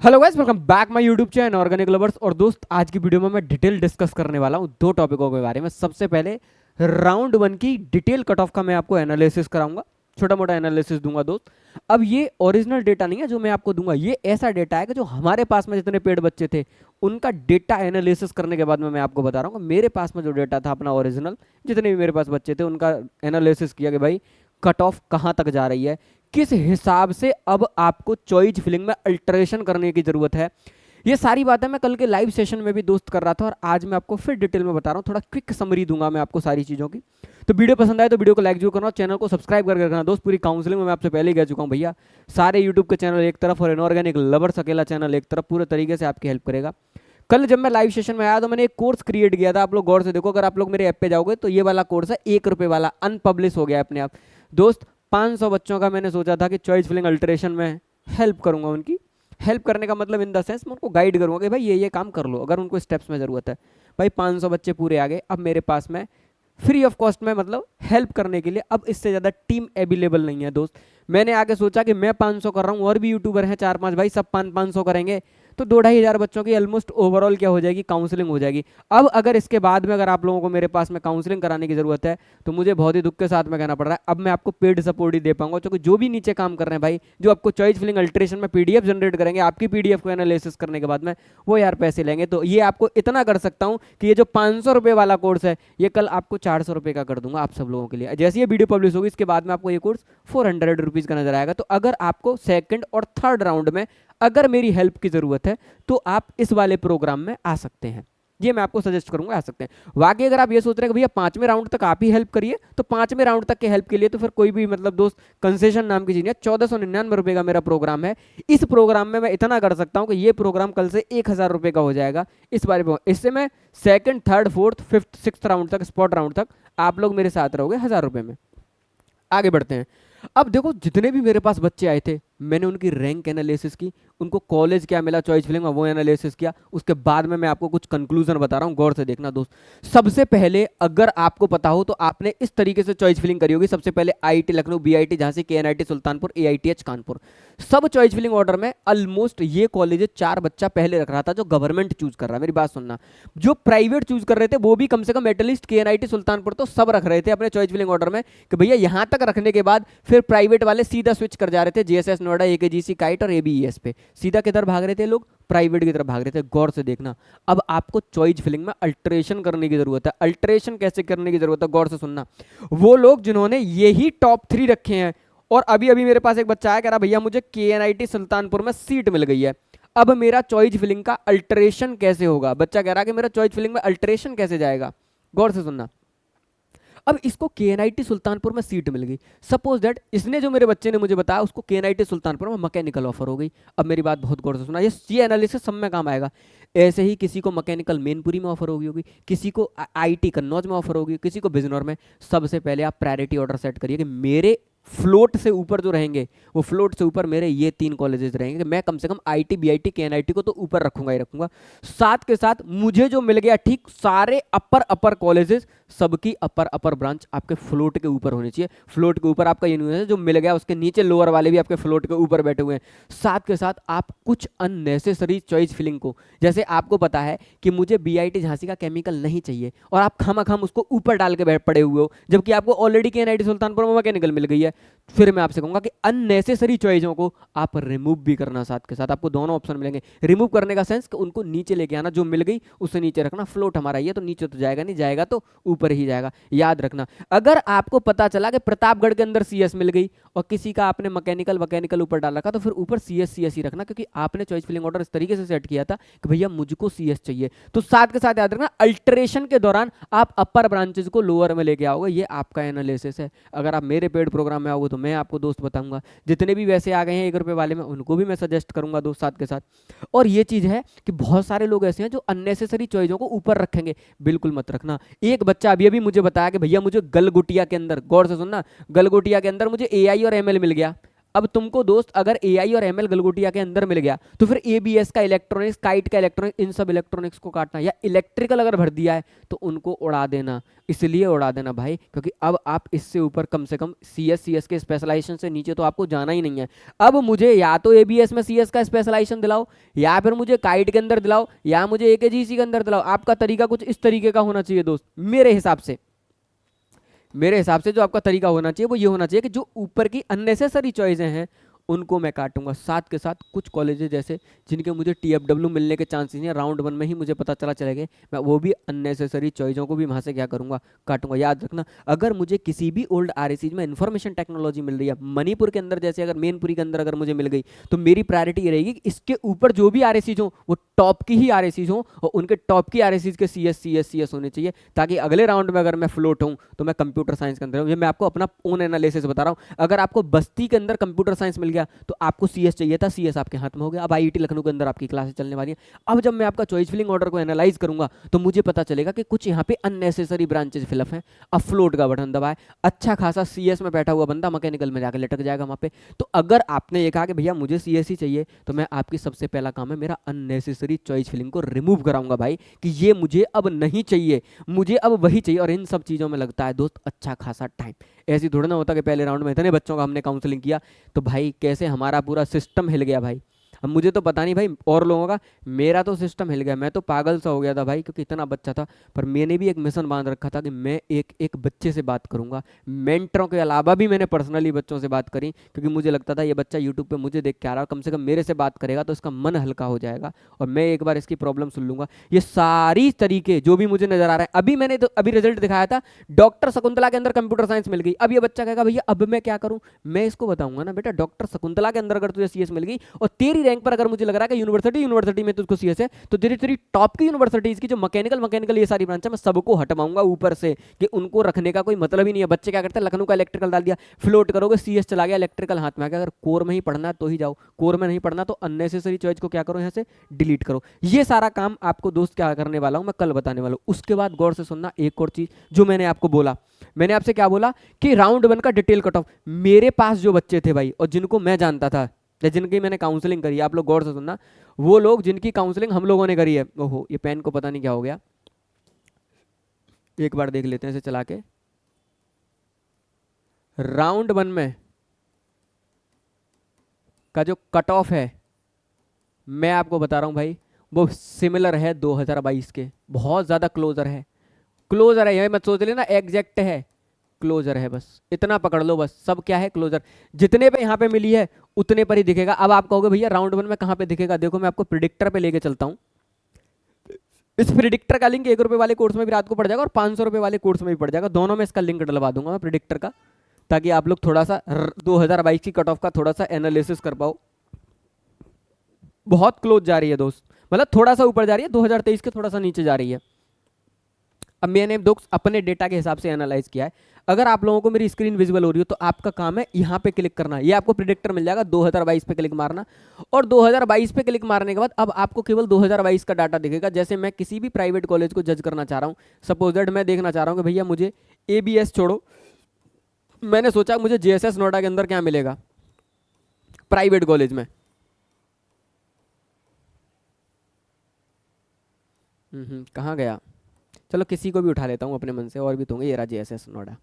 Hello guys, welcome back my YouTube channel organic lovers. और दोस्त, आज की वीडियो में मैं डिटेल डिस्कस करने वाला हूं दो टॉपिकों के बारे में। सबसे पहले राउंड वन की डिटेल कट ऑफ का मैं आपको एनालिसिस कराऊंगा, छोटा मोटा एनालिसिस दूंगा दोस्त। अब ये ओरिजिनल डेटा नहीं है जो मैं आपको दूंगा, ये ऐसा डेटा है कि जो हमारे पास में जितने पेड बच्चे थे उनका डेटा एनालिसिस करने के बाद में मैं आपको बता रहा हूँ। मेरे पास में जो डेटा था अपना ओरिजिनल, जितने भी मेरे पास बच्चे थे उनका एनालिसिस किया कि भाई कट ऑफ कहाँ तक जा रही है, किस हिसाब से अब आपको चॉइस फिलिंग में अल्टरेशन करने की जरूरत है। ये सारी बातें मैं कल के लाइव सेशन में भी दोस्त कर रहा था और आज मैं आपको फिर डिटेल में बता रहा हूँ। थोड़ा क्विक समरी दूंगा मैं आपको सारी चीज़ों की। तो वीडियो पसंद आए तो वीडियो को लाइक जरूर करना, चैनल को सब्सक्राइब करके रखना दोस्त। पूरी काउंसलिंग में मैं आपसे पहले ही कह चुका हूँ भैया, सारे यूट्यूब के चैनल एक तरफ और इनऑर्गेनिक लवर्स अकेला चैनल एक तरफ, पूरे तरीके से आपकी हेल्प करेगा। कल जब मैं लाइव सेशन में आया तो मैंने एक कोर्स क्रिएट किया था, आप लोग गौर से देखो। अगर आप लोग मेरे ऐप पे जाओगे तो ये वाला कोर्स है ₹1 वाला, अनपब्लिश हो गया अपने आप दोस्त। 500 बच्चों का मैंने सोचा था कि चॉइस फिलिंग अल्टरेशन में हेल्प करूंगा। उनकी हेल्प करने का मतलब इन द सेंस मैं उनको गाइड करूंगा कि भाई ये काम कर लो अगर उनको स्टेप्स में ज़रूरत है। भाई 500 बच्चे पूरे आ गए, अब मेरे पास में फ्री ऑफ कॉस्ट में मतलब हेल्प करने के लिए अब इससे ज़्यादा टीम अवेलेबल नहीं है दोस्त। मैंने आगे सोचा कि मैं 500 कर रहा हूँ और भी यूट्यूबर हैं 4-5 भाई, सब 500 करेंगे तो 2-2,500 बच्चों की ऑलमोस्ट ओवरऑल क्या हो जाएगी, काउंसलिंग हो जाएगी। अब अगर इसके बाद में अगर आप लोगों को मेरे पास में काउंसलिंग कराने की जरूरत है तो मुझे बहुत ही दुख के साथ में कहना पड़ रहा है अब मैं आपको पेड सपोर्ट ही दे पाऊंगा, क्योंकि जो भी नीचे काम कर रहे हैं भाई, जो आपको चॉइस फिलिंग अल्टरेशन में पीडीएफ जनरेट करेंगे, आपकी पीडीएफ को एनालिसिस करने के बाद में वो यार पैसे लेंगे। तो ये आपको इतना कर सकता हूँ कि ये जो 500 रुपये वाला कोर्स है ये कल आपको 400 रुपये का कर दूंगा आप सब लोगों के लिए। जैसे ये वीडियो पब्लिश होगी इसके बाद में आपको ये कोर्स 400 रुपीज़ का नजर आएगा। तो अगर आपको सेकंड और थर्ड राउंड में अगर मेरी हेल्प की जरूरत है तो आप इस वाले प्रोग्राम में आ सकते हैं, ये मैं आपको सजेस्ट करूंगा, आ सकते हैं। बाकी अगर आप ये सोच रहे हैं कि भैया 5वें राउंड तक आप ही हेल्प करिए, तो 5वें राउंड तक के हेल्प के लिए तो फिर कोई भी मतलब दोस्त कंसेशन नाम की चीज नहीं है। 1499 रुपये का मेरा प्रोग्राम है। इस प्रोग्राम में मैं इतना कर सकता हूं कि ये प्रोग्राम कल से 1000 रुपये का हो जाएगा इस बारे में। इससे मैं second, third, fourth, fifth, six round तक, स्पॉट राउंड तक आप लोग मेरे साथ रहोगे 1000 रुपये में। आगे बढ़ते हैं। अब देखो, जितने भी मेरे पास बच्चे आए थे मैंने उनकी रैंक एनालिसिस की, उनको कॉलेज क्या मिला चॉइस फिलिंग में वो एनालिसिस किया। उसके बाद में मैं आपको कुछ कंक्लूजन बता रहा हूं, गौर से देखना दोस्त। सबसे पहले अगर आपको पता हो तो आपने इस तरीके से चॉइस फिलिंग करी होगी। सबसे पहले आईआईटी लखनऊ, बीआईटी झांसी, केएनआईटी सुल्तानपुर, एआईटीएच कानपुर, सब चॉइस फिलिंग ऑर्डर में ऑलमोस्ट ये कॉलेज 4 बच्चा पहले रख रहा था जो गवर्नमेंट चूज कर रहा है। मेरी बात सुनना, जो प्राइवेट चूज कर रहे थे वो भी कम से कम एटलीस्ट केएनआईटी सुल्तानपुर तो सब रख रहे थे अपने चॉइस फिलिंग ऑर्डर में कि भैया यहां तक रखने के बाद फिर प्राइवेट वाले सीधा स्विच कर जा रहे थे जेएसएस नोएडा, एकेजीसी, काइट और एबीईएस पे। सीधा किधर भाग रहे थे लोग, प्राइवेट की तरफ भाग रहे थे। गौर से देखना, अब आपको चॉइस फिलिंग में अल्टरेशन करने की जरूरत है। अल्टरेशन कैसे करने की जरूरत है, गौर से सुनना। वो लोग जिन्होंने यही टॉप 3 रखे हैं, और अभी अभी मेरे पास एक बच्चा आया कह रहा भैया मुझे केएनआईटी सुल्तानपुर में सीट मिल गई है, अब मेरा चॉइस फिलिंग का अल्टरेशन कैसे होगा। बच्चा कह रहा कि मेरा चॉइस फिलिंग में अल्टरेशन कैसे जाएगा। गौर से सुनना, अब इसको केएनआईटी सुल्तानपुर में सीट मिल गई। सपोज दैट इसने, जो मेरे बच्चे ने मुझे बताया, उसको केएनआईटी सुल्तानपुर में मैकेनिकल ऑफर हो गई। अब मेरी बात बहुत गौर से सुना, ये एनालिसिस सब में काम आएगा। ऐसे ही किसी को मैकेनिकल मेनपुरी में ऑफर होगी, किसी को आईटी कन्नौज में ऑफर होगी, किसी को बिजनौर में। सबसे पहले आप प्रायोरिटी ऑर्डर सेट करिए कि मेरे फ्लोट से ऊपर जो रहेंगे, वो फ्लोट से ऊपर मेरे ये 3 कॉलेजेस रहेंगे कि मैं कम से कम आईटी, बीआईटी, केएनआईटी को तो ऊपर रखूंगा ही रखूंगा। साथ के साथ मुझे जो मिल गया, ठीक सारे अपर कॉलेजेस सबकी अपर ब्रांच आपके फ्लोट के ऊपर होनी चाहिए। फ्लोट के ऊपर आपका यूनिवर्सिटी जो मिल गया उसके नीचे लोअर वाले भी आपके फ्लोट के ऊपर बैठे हुए हैं। साथ के साथ आप कुछ अननेसेसरी चॉइस फिलिंग को, जैसे आपको पता है कि मुझे बीआईटी झांसी का केमिकल नहीं चाहिए और आप खामखाम उसको ऊपर डाल के बैठ पड़े हुए हो, जबकि आपको ऑलरेडी केएनआईटी सुल्तानपुर में मैकेनिकल मिल गई है। फिर मैं आपसे कहूंगा कि अननेसेसरी चॉइसों को आप रिमूव भी करना। साथ के साथ आपको दोनों ऑप्शन मिलेंगे। रिमूव करने का सेंस कि उनको नीचे लेके आना, जो मिल गई उसे नीचे रखना। फ्लोट हमारा ये तो नीचे तो जाएगा नहीं, जाएगा तो ऊपर ही जाएगा। याद रखना, अगर आपको पता चला कि प्रतापगढ़ के अंदर सीएस मिल गई और किसी का आपने मैकेनिकल ऊपर डाल रखा, तो फिर ऊपर सीएस ही रखना, क्योंकि आपने चॉइस फिलिंग ऑर्डर इस तरीके से सेट किया था कि भैया मुझको सीएस चाहिए। तो साथ के साथ याद रखना, अल्टरेशन के दौरान आप अपर ब्रांचेस को लोअर में लेके आओगे। ये आपका एनालिसिस है। अगर आप मेरे पेड प्रोग्राम में आओगे तो मैं आपको दोस्त बताऊंगा, जितने भी वैसे आ गए हैं ₹1 वाले में उनको भी मैं सजेस्ट करूंगा दोस्त साथ के साथ। और ये चीज है कि बहुत सारे लोग ऐसे हैं जो अननेसेसरी चॉइसों को ऊपर रखेंगे, बिल्कुल मत रखना। एक बच्चा अभी अभी मुझे बताया कि भैया मुझे गलगोटिया के अंदर, गौर से सुनना, गलगोटिया के अंदर मुझे एआई और एमएल मिल गया। अब तुमको दोस्त अगर एआई और एमएल गलगोटिया के अंदर मिल गया तो फिर एबीएस का इलेक्ट्रॉनिक्स, काइट का इलेक्ट्रॉनिक्स, इन सब इलेक्ट्रॉनिक्स को काटना, या इलेक्ट्रिकल अगर भर दिया है तो उनको उड़ा देना। इसलिए उड़ा देना भाई क्योंकि अब आप इससे ऊपर कम से कम सीएस के स्पेशलाइजेशन से नीचे तो आपको जाना ही नहीं है। अब मुझे या तो एबीएस में सीएस का स्पेशलाइजेशन दिलाओ, या फिर मुझे काइट के अंदर दिलाओ, या मुझे एकेजीसी के अंदर दिलाओ। आपका तरीका कुछ इस तरीके का होना चाहिए दोस्त, मेरे हिसाब से। मेरे हिसाब से जो आपका तरीका होना चाहिए वो ये होना चाहिए कि जो ऊपर की अननेसेसरी चॉइसें हैं उनको मैं काटूंगा। साथ के साथ कुछ कॉलेजेस जैसे जिनके मुझे टीएफडब्ल्यू मिलने के चांसेस नहीं है, राउंड 1 में ही मुझे पता चलेगा, मैं वो भी अननेसेसरी चॉइसों को भी वहाँ से क्या करूँगा, काटूंगा। याद रखना, अगर मुझे किसी भी ओल्ड आरएसीज में इन्फॉर्मेशन टेक्नोलॉजी मिल रही है, मणिपुर के अंदर जैसे अगर मेनपुरी के अंदर अगर मुझे मिल गई, तो मेरी प्रायोरिटी ये रहेगी कि इसके ऊपर जो भी आरएसीज हो वो टॉप की ही आरएसीज हो, और उनके टॉप की आरएसीज के सीएस होने चाहिए, ताकि अगले राउंड में अगर मैं फ्लोट हूँ तो मैं कंप्यूटर साइंस के अंदर हूँ। ये मैं आपको अपना ओन एनालिसिस बता रहा हूँ। अगर आपको बस्ती के अंदर कंप्यूटर साइंस मिल गया तो आपको सीएस चाहिए था, सीएस आपके हाथ में हो गया। अब आईआईटी लखनऊ के अंदर आपकी क्लासेस चलने वाली है। अब जब मैं आपका चॉइस फिलिंग ऑर्डर को एनालाइज करूंगा तो मुझे पता चलेगा कि कुछ यहाँ पे अननेसेसरी ब्रांचेस फिलअप हैं। अब फ्लोट का बटन दबाए, अच्छा खासा सीएस में बैठा हुआ बंदा मैकेनिकल में जाकर लटक जाएगा वहाँ पे। तो अगर आपने ये कहा कि भैया मुझे सीएस ही चाहिए, तो मैं आपकी सबसे पहला काम है मेरा अननेसेसरी चॉइस फिलिंग को रिमूव कराऊंगा भाई, कि ये मुझे अब नहीं चाहिए, मुझे अब वही चाहिए। और इन सब चीज़ों में लगता है दोस्त अच्छा खासा टाइम। ऐसी थोड़ा ना होता कि पहले राउंड में इतने बच्चों का हमने काउंसलिंग किया तो भाई कैसे हमारा पूरा सिस्टम हिल गया भाई। अब मुझे तो पता नहीं भाई और लोगों का, मेरा तो सिस्टम हिल गया। मैं तो पागल सा हो गया था भाई क्योंकि इतना बच्चा था। पर मैंने भी एक मिशन बांध रखा था कि मैं एक एक बच्चे से बात करूंगा। मेंटरों के अलावा भी मैंने पर्सनली बच्चों से बात करी, क्योंकि मुझे लगता था ये बच्चा यूट्यूब पे मुझे देख के आ रहा है, कम से कम मेरे से बात करेगा तो इसका मन हल्का हो जाएगा और मैं एक बार इसकी प्रॉब्लम सुन लूंगा। ये सारी तरीके जो भी मुझे नजर आ रहा है, अभी मैंने तो अभी रिजल्ट दिखाया था, डॉक्टर शकुंतला के अंदर कंप्यूटर साइंस मिल गई। अब ये बच्चा कहेगा भैया अब मैं क्या करूं, मैं इसको बताऊंगा ना बेटा डॉक्टर शकुंतला के अंदर अगर तुझे सीएस मिल गई और तेरी रैंक पर अगर मुझे लग रहा है कि यूनिवर्सिटी में तुझको सीएस है, तो तेरी तेरी टॉप की यूनिवर्सिटीज की जो मैकेनिकल ये सारी ब्रांच है मैं सबको हटवाऊंगा ऊपर से, कि उनको रखने का कोई मतलब ही नहीं है। बच्चे क्या करते हैं, लखनऊ का इलेक्ट्रिकल डाल दिया, फ्लोट करोगे सीएस चला गया, इलेक्ट्रिकल हाथ में आ गया। अगर कोर में ही पढ़ना है तो ही जाओ, कोर में नहीं पढ़ना तो अननेसेसरी चॉइस को क्या करो, यहाँ से डिलीट करो। ये सारा काम आपको दोस्त क्या करने वाला हूं मैं कल बताने वाला हूं। उसके बाद गौर से सुनना एक और चीज जो मैंने आपको बोला, मैंने आपसे क्या बोला कि राउंड 1 का डिटेल कट ऑफ, मेरे पास जो बच्चे थे भाई और जिनको मैं जानता था या जिनकी मैंने काउंसलिंग करी, आप लोग गौर से सुनना, वो लोग जिनकी काउंसलिंग हम लोगों ने करी है, ओहो ये पेन को पता नहीं क्या हो गया, एक बार देख लेते हैं इसे चला के। राउंड 1 में का जो कट ऑफ है मैं आपको बता रहा हूं भाई, वो सिमिलर है 2022 के, बहुत ज्यादा क्लोजर है। क्लोजर है, यही मत सोच लेना एग्जैक्ट है, क्लोजर है, बस इतना पकड़ लो, बस सब क्या है क्लोजर। जितने पे यहाँ पे मिली है उतने पर ही दिखेगा। अब आप कहोगे भैया राउंड 1 में कहाँ पे दिखेगा, देखो मैं आपको प्रिडिक्टर पे लेके चलता हूँ। इस प्रिडिक्टर का लिंक 1 रुपए वाले कोर्स में भी रात को पड़ जाएगा और 500 रुपए वाले कोर्स में भी पड़ जाएगा, दोनों में इसका लिंक डलवा दूंगा मैं प्रिडिक्टर का, ताकि आप लोग थोड़ा सा 2022 की कट ऑफ का थोड़ा सा एनालिसिस कर पाओ। बहुत क्लोज जा रही है दोस्त, मतलब थोड़ा सा ऊपर जा रही है, 2023 के थोड़ा सा नीचे जा रही है। अब मैंने दोस्त अपने डेटा के हिसाब से एनालाइज किया है। अगर आप लोगों को मेरी स्क्रीन विजिबल हो रही हो तो आपका काम है यहाँ पे क्लिक करना, ये आपको प्रिडिक्टर मिल जाएगा, 2022 पे क्लिक मारना, और 2022 पे क्लिक मारने के बाद अब आपको केवल 2022 का डाटा दिखेगा। जैसे मैं किसी भी प्राइवेट कॉलेज को जज करना चाह रहा हूँ, सपोज दैट मैं देखना चाह रहा हूँ कि भैया मुझे एबीएस छोड़ो, मैंने सोचा मुझे जेएसएस नोएडा के अंदर क्या मिलेगा प्राइवेट कॉलेज में। कहाँ गया, चलो किसी को भी उठा लेता हूँ अपने मन से, और भी तो होंगे। ये रहा जेएसएस नोएडा,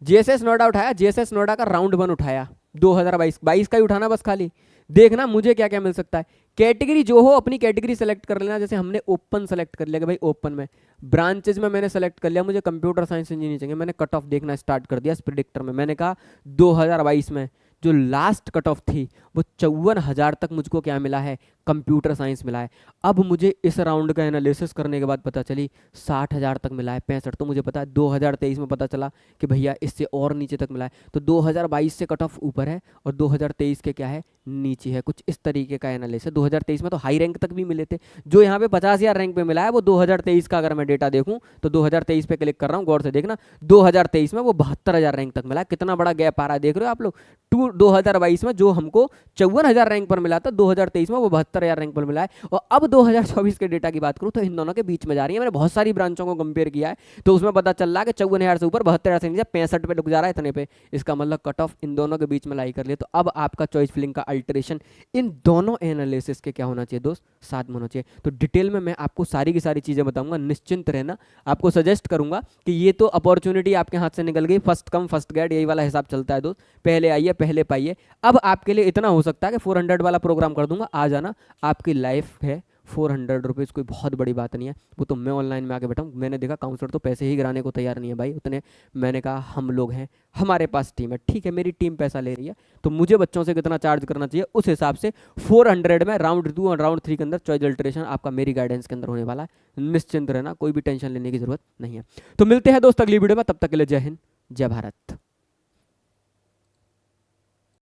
जेएसएस नोएडा उठाया, जेएसएस नोएडा का राउंड 1 उठाया, 2022 का ही उठाना बस, खाली देखना मुझे क्या क्या मिल सकता है। कैटेगरी जो हो अपनी कैटेगरी सेलेक्ट कर लेना, जैसे हमने ओपन सेलेक्ट कर लिया कि भाई ओपन में ब्रांचेज में मैंने सेलेक्ट कर लिया, मुझे कंप्यूटर साइंस इंजीनियरिंग चाहिए, मैंने कट ऑफ देखना स्टार्ट कर दिया इस प्रिडिक्टर में। मैंने कहा 2022 में जो लास्ट कट ऑफ थी वो 54,000 तक मुझको क्या मिला है, कंप्यूटर साइंस मिला है। अब मुझे इस राउंड का एनालिसिस करने के बाद पता चली 60,000 तक मिला है, 65 तो मुझे पता है 2023 में पता चला कि भैया इससे और नीचे तक मिला है। तो 2022 से कट ऑफ ऊपर है और 2023 के क्या है नीचे है, कुछ इस तरीके का एनालिसिस। 2023 में तो हाई रैंक तक भी मिले थे। जो यहाँ पे 50,000 रैंक पे मिला है वो 2023 का अगर मैं डेटा देखूं तो 2023 पे क्लिक कर रहा हूँ, गौर से देखना, 2023 में वो 72,000 रैंक तक मिला है। कितना बड़ा गैप आ रहा है देख रहे हो आप लोग। 2022 में जो हमको 54,000 रैंक पर मिला था, 2023 में वो 72,000 रैंक पर मिला है। और अब 2024 के डेटा की बात करूँ तो इन दोनों के बीच में जा रही है। मैंने बहुत सारी ब्रांचों को कंपेयर किया है तो उसमें पता चल रहा है कि 54,000 से ऊपर, 72,000 से नीचे 65 पे रुक जा रहा है, इतने पे। इसका मतलब कट ऑफ इन दोनों के बीच में लाई कर लिया। तो अब आपका चॉइस फिलिंग का अल्टरेशन इन दोनों एनालिसिस के क्या होना चाहिए दोस्त, साथ में होना चाहिए। तो डिटेल में मैं आपको सारी की सारी चीजें बताऊंगा, निश्चिंत रहना। आपको सजेस्ट करूंगा कि ये तो अपॉर्चुनिटी आपके हाथ से निकल गई, फर्स्ट कम फर्स्ट गेट, यही वाला हिसाब चलता है दोस्त, पहले आइए पहले पाइए। अब आपके लिए इतना हो सकता है कि 400 वाला प्रोग्राम कर दूंगा, आ जाना, आपकी लाइफ है। 400 रुपीज़ कोई बहुत बड़ी बात नहीं है, वो तो मैं ऑनलाइन में आके बैठा हूँ। मैंने देखा काउंसलर तो पैसे ही गिराने को तैयार नहीं है भाई उतने। मैंने कहा हम लोग हैं, हमारे पास टीम है, ठीक है मेरी टीम पैसा ले रही है तो मुझे बच्चों से कितना चार्ज करना चाहिए उस हिसाब से 400 में राउंड 2 और राउंड 3 के अंदर चॉइस अल्टरेशन आपका मेरी गाइडेंस के अंदर होने वाला है। निश्चिंत रहना, कोई भी टेंशन लेने की जरूरत नहीं है। तो मिलते हैं दोस्त अगली वीडियो में, तब तक के लिए जय हिंद जय भारत।